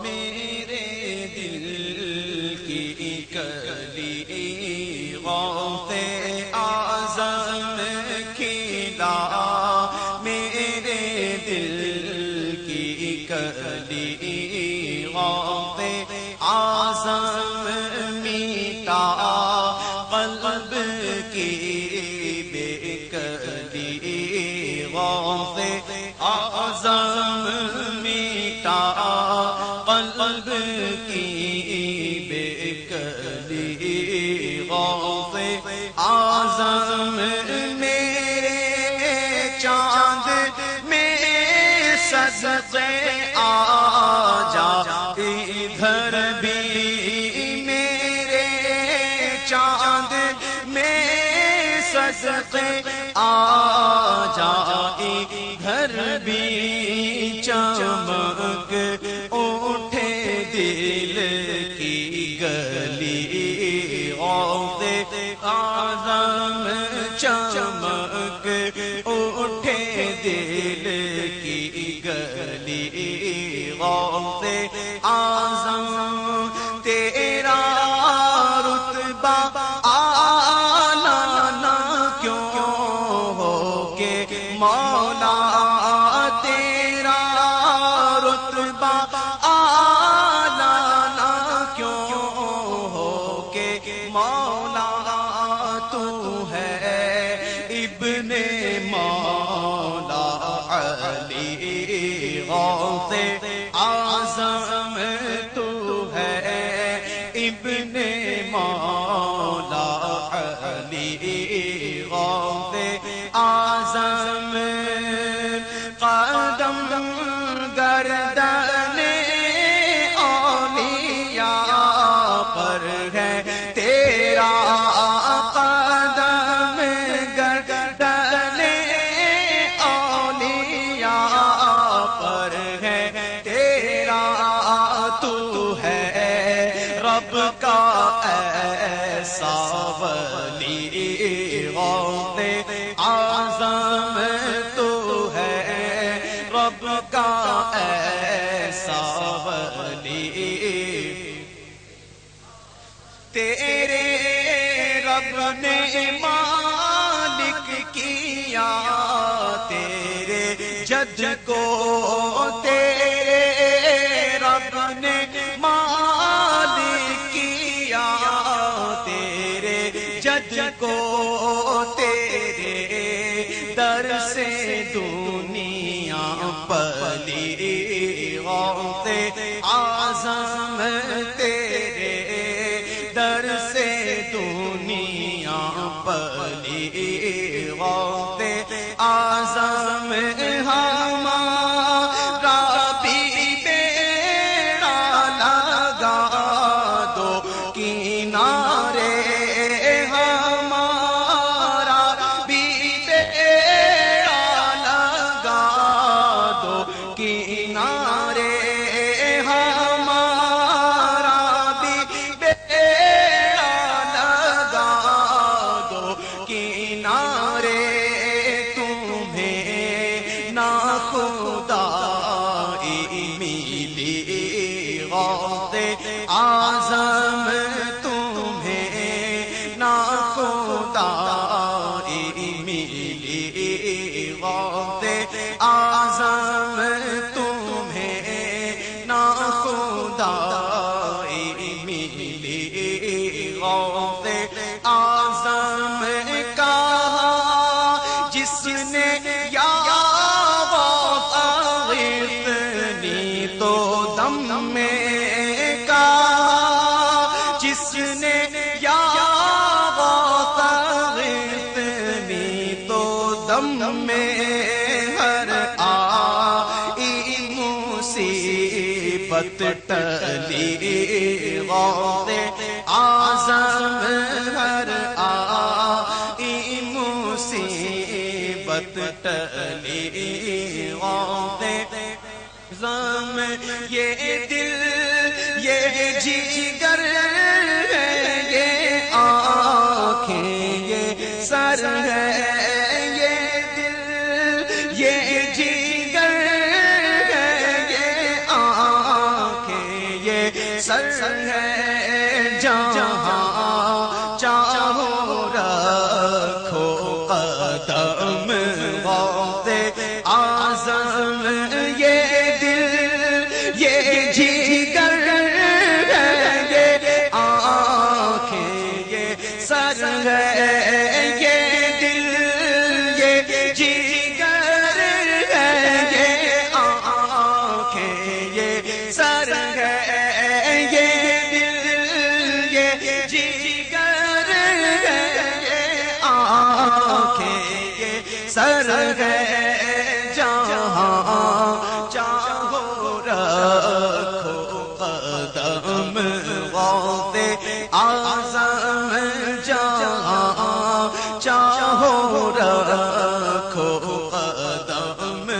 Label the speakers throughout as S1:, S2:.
S1: میرے دل کی کلی غوث اعظم کھلا، میرے دل کی کلی غوث اعظم میٹا، قلب کی بے کلی غوث اعظم میٹا، قلب کی بے کلی غوث اعظم میرے چاند میں صدقے آ جا ادھر بھی، میرے چاند میں صدقے آ جا ادھر بھی، چمک اٹھے دل کی گلی غوث اعظم، چمک اٹھے دل کی گلی غوث اعظم، تیرا رتبہ اعلیٰ نہ کیوں ہو کہ مولا، تیرا رتبہ اعلیٰ نہ کیوں ہو کہ مولا، تو ہے ابن مولا علی غوث اعظم، تو ہے ابن مولا علی غوث اعظم، قدم گردن اولیاء پر ہے تیرا، قدم گردن اولیاء پر ہے تیرا، تو ہے رب کا ایسا ولی غوث اعظم، تو ہے رب کا ایسا ولی، تیرے رب نے مالک کیا تیرے جج کو، تیرے رب نے مالک کیا تیرے جج کو، تیرے در سے دنیا پلی غوث اعظم، تیرے در سے دنیا پلی غوث اعظم، ہمارا بھی بیڑا لگا دو کنارے، ہمارا بھی بیڑا لگا دو کنارے، ہمارا بھی بیڑا لگا دو کنارے، تمہیں نا خدائی ملی غوث اعظم، تمہیں نا خدائی ملی غوث اعظم، تمہیں نا خدائی ملی غوث اعظم، کہا جس نے یا غوث اغثنی تو دم میں، کہا جس نے یا غوث اغثنی تو دم میں، ہر آئی مصیبت ٹلی غوث اعظم، ہر آئی مصیبت ٹلی غوث اعظم، یہ دل یہ جگر ہے، یہ آنکھیں یہ سر ہے، یہ دل یہ جگر ہے، رکھو قدم غوث اعظم جہاں چاہو رکھو قدم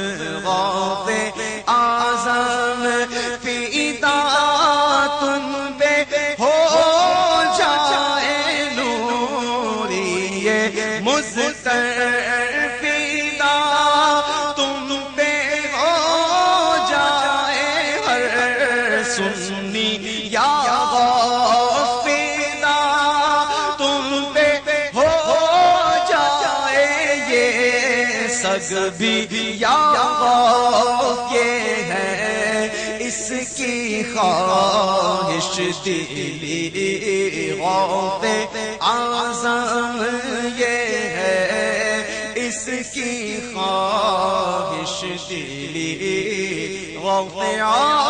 S1: غوث اعظم فدا تم پہ ہو جائے نوری مضطر فدا تم پہ ہو جائے ہر سنی یا غوث فدا تم پہ ہو جائے یہ سگ بھی یا غوث یہ ہے اس کی خواہش دلی غوث اعظم یہ ہے اس کی خواہش دلی غوث اعظم